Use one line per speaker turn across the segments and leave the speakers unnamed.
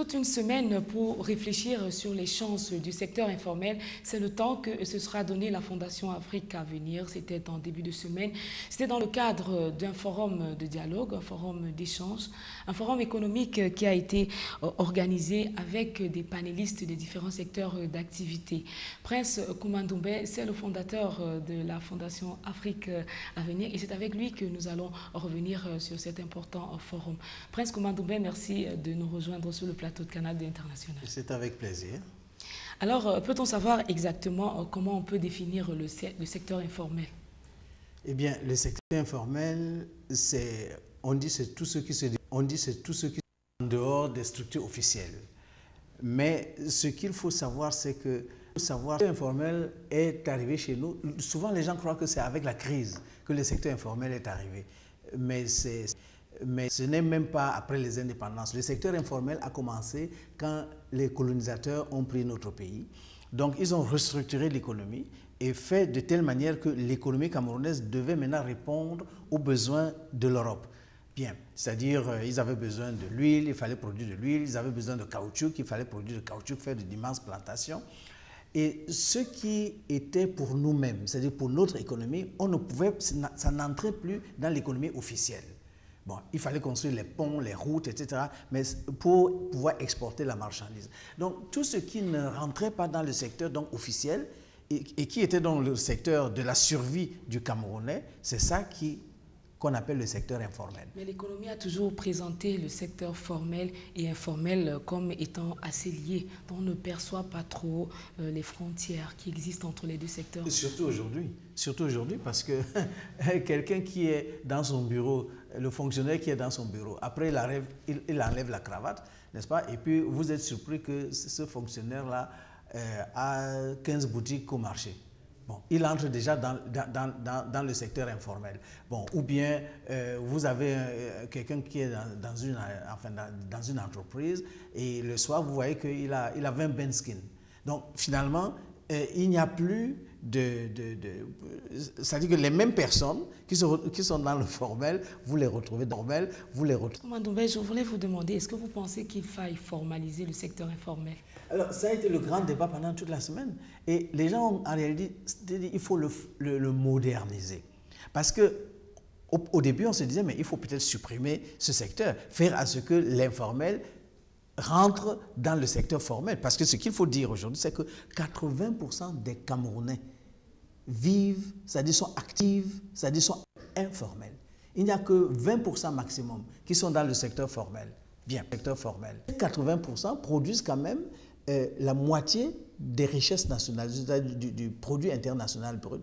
Toute une semaine pour réfléchir sur les chances du secteur informel. C'est le temps que se sera donné la Fondation Afrique à venir. C'était en début de semaine. C'était dans le cadre d'un forum de dialogue, un forum d'échange, un forum économique qui a été organisé avec des panélistes des différents secteurs d'activité. Prince Koumandoumbé, c'est le fondateur de la Fondation Afrique à venir et c'est avec lui que nous allons revenir sur cet important forum. Prince Koumandoumbé, merci de nous rejoindre sur le plateau de Canal International.
C'est avec plaisir.
Alors, peut-on savoir exactement comment on peut définir le secteur informel?
Eh bien, le secteur informel, on dit c'est tout ce qui se dit en dehors des structures officielles. Mais ce qu'il faut savoir, c'est que le secteur informel est arrivé chez nous. Souvent, les gens croient que c'est avec la crise que le secteur informel est arrivé. Mais ce n'est même pas après les indépendances. Le secteur informel a commencé quand les colonisateurs ont pris notre pays. Donc, ils ont restructuré l'économie et fait de telle manière que l'économie camerounaise devait maintenant répondre aux besoins de l'Europe. Bien, c'est-à-dire ils avaient besoin de l'huile, il fallait produire de l'huile, ils avaient besoin de caoutchouc, il fallait produire de caoutchouc, faire d'immenses plantations. Et ce qui était pour nous-mêmes, c'est-à-dire pour notre économie, ça n'entrait plus dans l'économie officielle. Bon, il fallait construire les ponts, les routes, etc., mais pour pouvoir exporter la marchandise. Donc, tout ce qui ne rentrait pas dans le secteur donc, officiel et qui était dans le secteur de la survie du Camerounais, c'est ça qu'on appelle le secteur informel.
Mais l'économie a toujours présenté le secteur formel et informel comme étant assez liés. On ne perçoit pas trop les frontières qui existent entre les deux secteurs.
Surtout aujourd'hui, parce que quelqu'un qui est dans son bureau, le fonctionnaire qui est dans son bureau, après il enlève la cravate, n'est-ce pas? Et puis vous êtes surpris que ce fonctionnaire-là a 15 boutiques au marché. Bon, il entre déjà dans le secteur informel. Bon, ou bien vous avez quelqu'un qui est dans une entreprise et le soir, vous voyez qu'il a 20 benskins. Donc, finalement, il n'y a plus c'est-à-dire que les mêmes personnes qui sont dans le formel, vous les retrouvez dans le formel, vous les retrouvez.
Koumandoumbé, je voulais vous demander, est-ce que vous pensez qu'il faille formaliser le secteur informel?
Alors, ça a été le grand débat pendant toute la semaine. Et les gens ont en réalité dit il faut le moderniser. Parce qu'au début, on se disait, mais il faut peut-être supprimer ce secteur, faire à ce que l'informel rentre dans le secteur formel. Parce que ce qu'il faut dire aujourd'hui, c'est que 80% des Camerounais vivent, c'est-à-dire sont actifs, c'est-à-dire sont informels. Il n'y a que 20% maximum qui sont dans le secteur formel. Bien, secteur formel. 80% produisent quand même la moitié des richesses nationales, du produit international brut,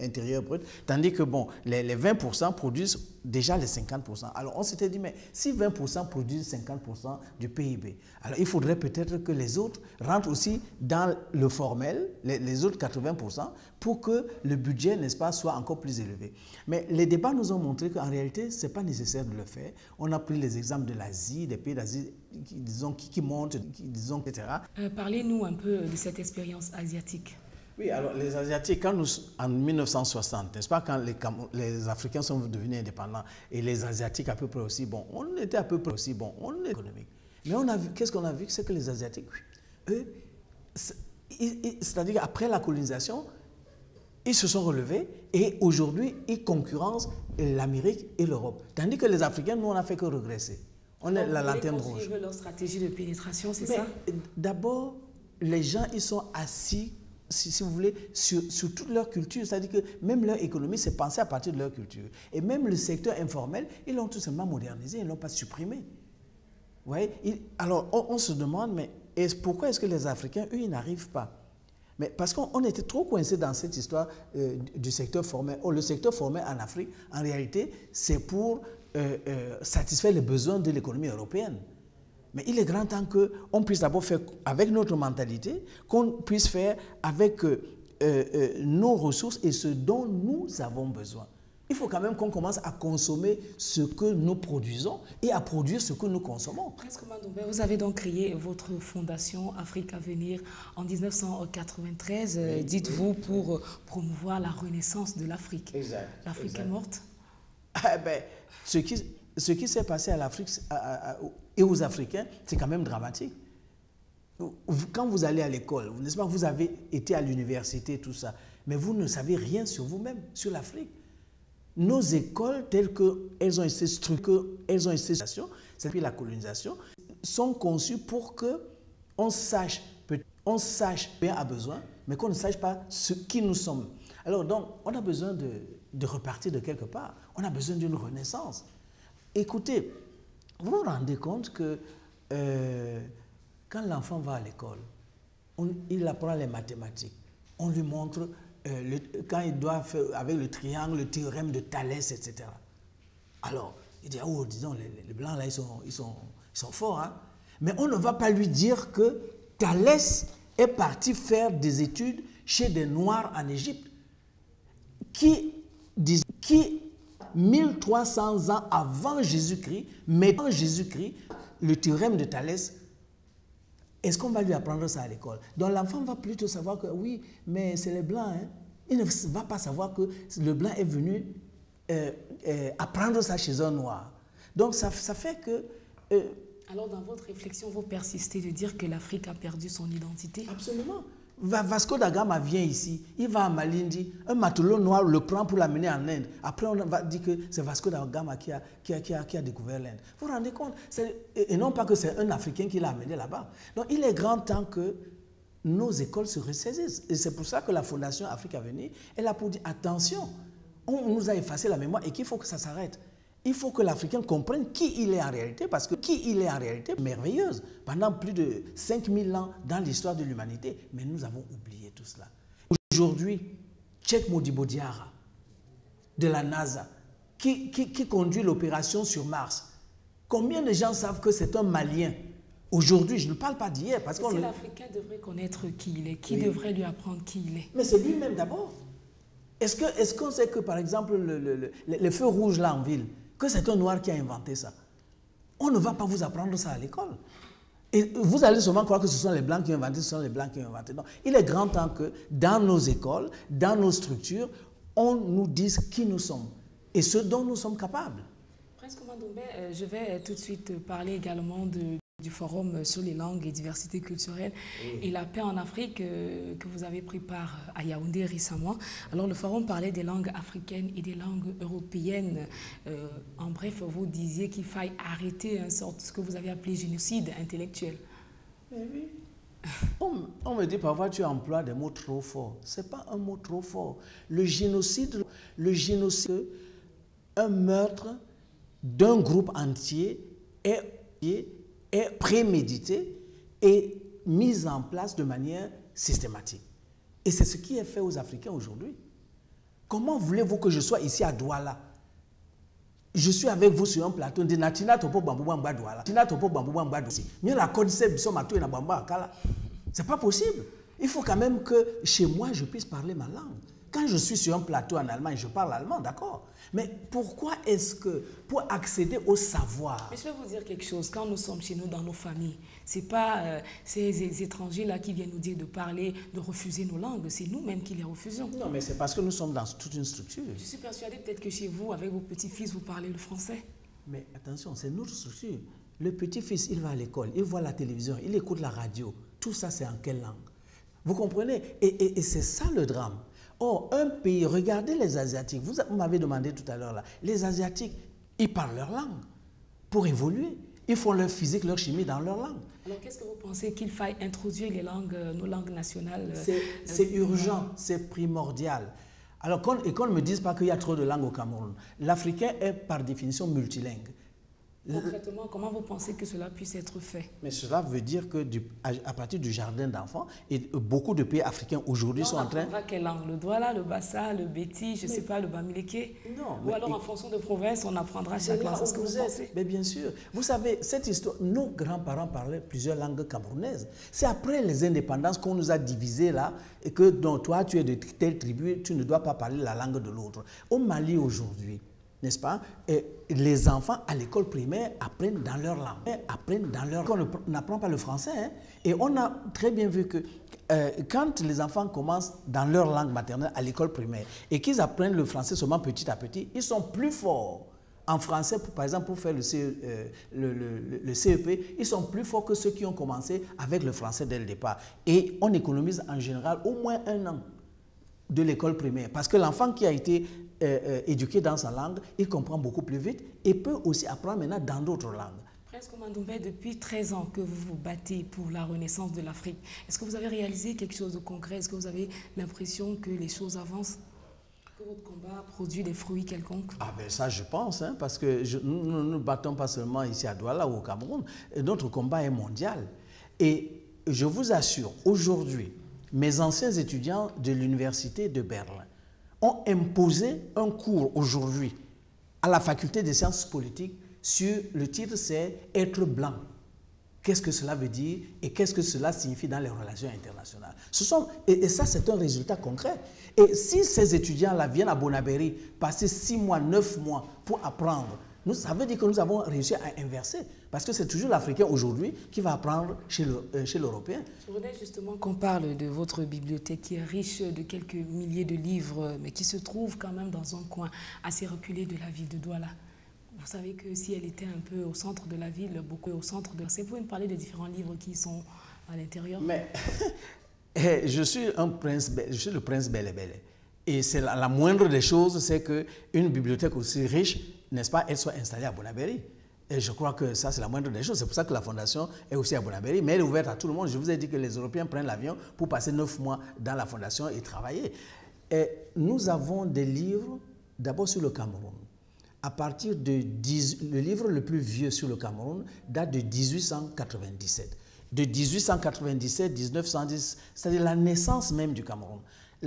intérieur brut, tandis que bon, les 20% produisent déjà les 50%. Alors on s'était dit, mais si 20% produisent 50% du PIB, alors il faudrait peut-être que les autres rentrent aussi dans le formel, les autres 80%, pour que le budget, n'est-ce pas, soit encore plus élevé. Mais les débats nous ont montré qu'en réalité, ce n'est pas nécessaire de le faire. On a pris les exemples de l'Asie, des pays d'Asie qui montent, etc.
Parlez-nous un peu de cette expérience asiatique.
Oui, alors les Asiatiques, en 1960, n'est-ce pas, quand les Africains sont devenus indépendants, et les Asiatiques à peu près aussi, bon, on était à peu près aussi, bon, on est économique. Mais qu'est-ce qu'on a vu? C'est que les Asiatiques, eux, c'est-à-dire qu'après la colonisation, ils se sont relevés et aujourd'hui, ils concurrencent l'Amérique et l'Europe. Tandis que les Africains, nous, on n'a fait que regresser. On est la lanterne rouge.
Leur stratégie de pénétration, c'est ça?
D'abord, les gens, ils sont assis, si vous voulez, sur toute leur culture. C'est-à-dire que même leur économie, c'est pensé à partir de leur culture. Et même le secteur informel, ils l'ont tout simplement modernisé, ils ne l'ont pas supprimé. Vous voyez? Alors, on se demande, mais pourquoi est-ce que les Africains, eux, ils n'arrivent pas? Mais parce qu'on était trop coincés dans cette histoire du secteur formel. Le secteur formel en Afrique, en réalité, c'est pour satisfaire les besoins de l'économie européenne. Mais il est grand temps qu'on puisse d'abord faire avec notre mentalité, qu'on puisse faire avec nos ressources et ce dont nous avons besoin. Il faut quand même qu'on commence à consommer ce que nous produisons et à produire ce que nous consommons.
Prince Koumandoumbé, vous avez donc créé votre fondation Afrique à venir en 1993, oui, dites-vous, oui, pour promouvoir la renaissance de l'Afrique.
Exact.
L'Afrique est morte?
Ce qui s'est passé à l'Afrique et aux Africains, c'est quand même dramatique. Quand vous allez à l'école, n'est-ce pas, vous avez été à l'université, tout ça, mais vous ne savez rien sur vous-même, sur l'Afrique. Nos écoles, telles qu'elles ont été structurées, c'est depuis la colonisation, sont conçues pour qu'on sache bien à besoin, mais qu'on ne sache pas ce qui nous sommes. Alors donc, on a besoin de repartir de quelque part. On a besoin d'une renaissance. Écoutez, vous vous rendez compte que quand l'enfant va à l'école, il apprend les mathématiques. On lui montre quand il doit faire avec le triangle, le théorème de Thalès, etc. Alors, il dit, oh, disons, les Blancs, là, ils sont forts. Hein? Mais on ne va pas lui dire que Thalès est parti faire des études chez des Noirs en Égypte qui 1300 ans avant Jésus-Christ, mettant Jésus-Christ, le théorème de Thalès, est-ce qu'on va lui apprendre ça à l'école? Donc l'enfant va plutôt savoir que oui, mais c'est les Blancs. Hein? Il ne va pas savoir que le Blanc est venu apprendre ça chez un Noir. Donc ça fait que...
Alors dans votre réflexion, vous persistez de dire que l'Afrique a perdu son identité?
Absolument. Vasco da Gama vient ici, il va à Malindi, un matelot noir le prend pour l'amener en Inde. Après, on va dire que c'est Vasco da Gama qui a découvert l'Inde. Vous vous rendez compte? Et non pas que c'est un Africain qui l'a amené là-bas. Donc, il est grand temps que nos écoles se ressaisissent. Et c'est pour ça que la Fondation Afrique à venir est là pour dire attention, on nous a effacé la mémoire et qu'il faut que ça s'arrête. Il faut que l'Africain comprenne qui il est en réalité, parce que qui il est en réalité, merveilleuse, pendant plus de 5000 ans dans l'histoire de l'humanité. Mais nous avons oublié tout cela. Aujourd'hui, Cheikh Modibo Diarra, de la NASA, qui conduit l'opération sur Mars, combien de gens savent que c'est un Malien? Aujourd'hui, je ne parle pas d'hier. Parce que
l'Africain devrait connaître qui il est, qui devrait lui apprendre qui il est.
Mais c'est lui-même d'abord. Est-ce qu'on sait que, par exemple, les feux rouges là en ville, que c'est un Noir qui a inventé ça? On ne va pas vous apprendre ça à l'école. Et vous allez souvent croire que ce sont les Blancs qui ont inventé, ce sont les Blancs qui ont inventé. Non, il est grand temps que dans nos écoles, dans nos structures, on nous dise qui nous sommes et ce dont nous sommes capables.
Prince Komandoumbé, je vais tout de suite parler également du forum sur les langues et diversité culturelle et la paix en Afrique que vous avez pris part à Yaoundé récemment. Alors le forum parlait des langues africaines et des langues européennes. En bref, vous disiez qu'il faille arrêter ce que vous avez appelé génocide intellectuel.
Mais oui. On me dit parfois tu emploies des mots trop forts. Ce n'est pas un mot trop fort. Le génocide, un meurtre d'un groupe entier est prémédité et mise en place de manière systématique. Et c'est ce qui est fait aux Africains aujourd'hui. Comment voulez-vous que je sois ici à Douala? Je suis avec vous sur un plateau de Natina Topo Bambouamba Douala. Natina Topo Bambouamba Douala. Mais la code c'est Bissomato et Nabamba Akala. C'est pas possible. Il faut quand même que chez moi je puisse parler ma langue. Quand je suis sur un plateau en Allemagne, je parle allemand, d'accord. Mais pourquoi est-ce que, pour accéder au savoir...
Mais je vais vous dire quelque chose. Quand nous sommes chez nous, dans nos familles, ce n'est pas ces étrangers-là qui viennent nous dire de parler, de refuser nos langues. C'est nous-mêmes qui les refusons.
Non, mais c'est parce que nous sommes dans toute une structure.
Je suis persuadée peut-être que chez vous, avec vos petits-fils, vous parlez le français.
Mais attention, c'est notre structure. Le petit-fils, il va à l'école, il voit la télévision, il écoute la radio. Tout ça, c'est en quelle langue? Vous comprenez? Et c'est ça le drame. Or, un pays, regardez les Asiatiques, vous m'avez demandé tout à l'heure là, les Asiatiques, ils parlent leur langue pour évoluer. Ils font leur physique, leur chimie dans leur langue.
Alors, qu'est-ce que vous pensez qu'il faille introduire les langues, nos langues nationales?
C'est urgent, c'est primordial. Alors, qu'on ne me dise pas qu'il y a trop de langues au Cameroun. L'Africain est par définition multilingue.
Concrètement, comment vous pensez que cela puisse être fait?
Mais cela veut dire que à partir du jardin d'enfants, et beaucoup de pays africains aujourd'hui sont en train...
On apprendra quelle langue? Le Douala, le Bassa, le Béti, je ne sais pas, le Bamileke?
Non.
Ou alors en fonction de province, on apprendra chaque langue. Est-ce que vous pensez?
Mais bien sûr. Vous savez, cette histoire, nos grands-parents parlaient plusieurs langues camerounaises. C'est après les indépendances qu'on nous a divisés là, et que donc, toi, tu es de telle tribu, tu ne dois pas parler la langue de l'autre. Au Mali aujourd'hui, n'est-ce pas? Et les enfants à l'école primaire apprennent dans leur langue. On n'apprend pas le français. Hein? Et on a très bien vu que quand les enfants commencent dans leur langue maternelle à l'école primaire et qu'ils apprennent le français seulement petit à petit, ils sont plus forts en français, par exemple, pour faire le CEP, ils sont plus forts que ceux qui ont commencé avec le français dès le départ. Et on économise en général au moins 1 an de l'école primaire. Parce que l'enfant qui a été éduqué dans sa langue, il comprend beaucoup plus vite et peut aussi apprendre maintenant dans d'autres langues.
Prince Coumba Ndombé, depuis 13 ans que vous vous battez pour la renaissance de l'Afrique, est-ce que vous avez réalisé quelque chose de concret? Est-ce que vous avez l'impression que les choses avancent? Que votre combat produit des fruits quelconques?
Ah ben ça je pense, hein, parce que nous ne nous battons pas seulement ici à Douala ou au Cameroun, notre combat est mondial. Et je vous assure, aujourd'hui, mes anciens étudiants de l'université de Berlin ont imposé un cours aujourd'hui à la faculté des sciences politiques sur le titre, c'est « Être blanc ». Qu'est-ce que cela veut dire et qu'est-ce que cela signifie dans les relations internationales? Et ça, c'est un résultat concret. Et si ces étudiants-là viennent à Bonabéry passer 6 mois, 9 mois pour apprendre, ça veut dire que nous avons réussi à inverser. Parce que c'est toujours l'Africain aujourd'hui qui va apprendre chez l'Européen.
Je voudrais justement qu'on parle de votre bibliothèque qui est riche de quelques milliers de livres, mais qui se trouve quand même dans un coin assez reculé de la ville de Douala. Vous savez que si elle était un peu au centre de la ville, beaucoup au centre de... Vous pouvez me parler des différents livres qui sont à l'intérieur?
Mais je suis le prince Bel et Bel. Et c'est la moindre des choses, c'est qu'une bibliothèque aussi riche, n'est-ce pas, elle soit installée à Bonabéry. Et je crois que ça, c'est la moindre des choses. C'est pour ça que la fondation est aussi à Bonabéry, mais elle est ouverte à tout le monde. Je vous ai dit que les Européens prennent l'avion pour passer 9 mois dans la fondation et travailler. Et nous avons des livres, d'abord sur le Cameroun. À partir de le livre le plus vieux sur le Cameroun date de 1897. De 1897, 1910, c'est-à-dire la naissance même du Cameroun.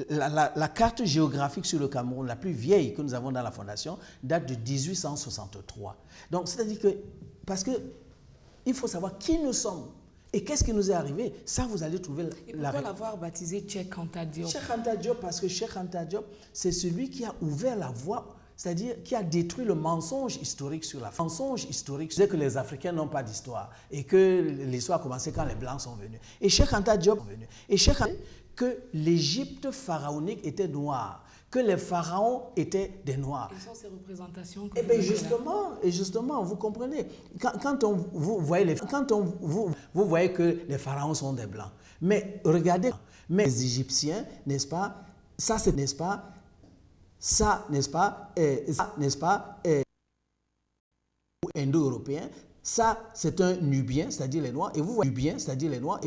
La carte géographique sur le Cameroun, la plus vieille que nous avons dans la fondation, date de 1863. Donc, c'est-à-dire que, parce qu'il faut savoir qui nous sommes et qu'est-ce qui nous est arrivé. Ça, vous allez trouver
et pourquoi l'avoir baptisé Cheikh Anta Diop?
Cheikh Anta Diop, parce que Cheikh Anta Diop, c'est celui qui a ouvert la voie, c'est-à-dire qui a détruit le mensonge historique sur l'Afrique. Le mensonge historique, c'est que les Africains n'ont pas d'histoire et que l'histoire a commencé quand les Blancs sont venus. Et Cheikh Anta Diop est venu. Et Cheikh Anta Diop, que l'Égypte pharaonique était noire, que les pharaons étaient des noirs.
Quelles sont ces représentations que
Eh bien justement, vous comprenez, vous voyez que les pharaons sont des blancs. Mais regardez, mais les Égyptiens, n'est-ce pas, ça c'est, n'est-ce pas, indo-européen, ça c'est un nubien, c'est-à-dire les noirs, et vous voyez nubien, c'est-à-dire les noirs,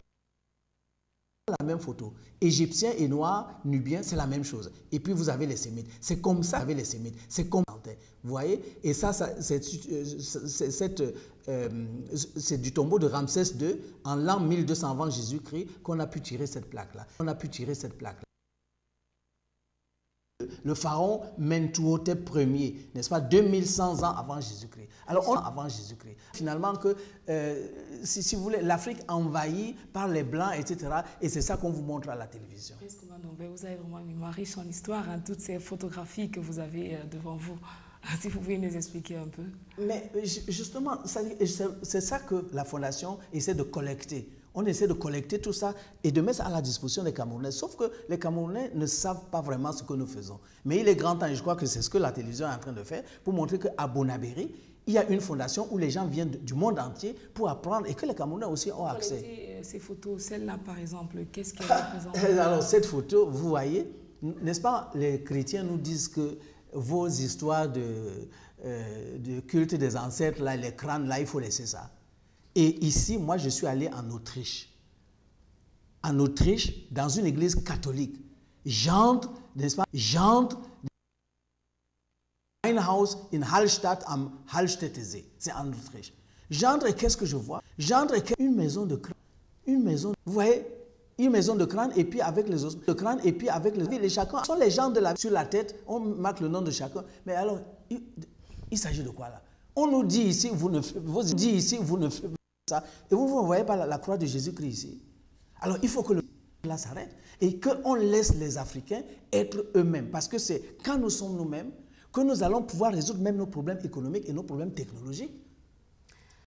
la même photo. Égyptien et noir, nubien, c'est la même chose. Et puis vous avez les Sémites. C'est comme ça avec les Sémites. C'est comme ça. Vous voyez? Et ça c'est du tombeau de Ramsès II en l'an 1200 avant Jésus-Christ qu'on a pu tirer cette plaque-là. Le pharaon Mentuhotep Ier, n'est-ce pas, 2100 ans avant Jésus-Christ. Alors, avant Jésus-Christ. Finalement, si vous voulez, l'Afrique envahie par les Blancs, etc. Et c'est ça qu'on vous montre à la télévision.
Prince Coumba Ndombé, vous avez vraiment une mémoire riche en histoire, hein, toutes ces photographies que vous avez devant vous. Si vous pouvez nous expliquer un peu.
Mais justement, c'est ça que la Fondation essaie de collecter. On essaie de collecter tout ça et de mettre ça à la disposition des Camerounais. Sauf que les Camerounais ne savent pas vraiment ce que nous faisons. Mais il est grand temps, et je crois que c'est ce que la télévision est en train de faire, pour montrer qu'à Bonabéry, il y a une fondation où les gens viennent du monde entier pour apprendre et que les Camerounais aussi ont accès.
Ces photos, celle-là par exemple, qu'est-ce qu'elle représente?
Alors cette photo, vous voyez, n'est-ce pas, les chrétiens nous disent que vos histoires de culte des ancêtres, là, les crânes, là, il faut laisser ça. Et ici, moi, je suis allé en Autriche. En Autriche, dans une église catholique. J'entre, n'est-ce pas? J'entre dans un house in Hallstatt am Hallstättersee. C'est en Autriche. J'entre et qu'est-ce que je vois? J'entre et une maison de crâne. Une maison, vous voyez? Une maison de crâne et puis avec les os de crâne et puis avec les chacun. Ce sont les gens de la sur la tête, on marque le nom de chacun. Mais alors, il s'agit de quoi là? On nous dit ici, vous ne faites pas ça. Et vous ne voyez pas la croix de Jésus-Christ ici. Alors, il faut que là s'arrête et qu'on laisse les Africains être eux-mêmes. Parce que c'est quand nous sommes nous-mêmes que nous allons pouvoir résoudre même nos problèmes économiques et nos problèmes technologiques.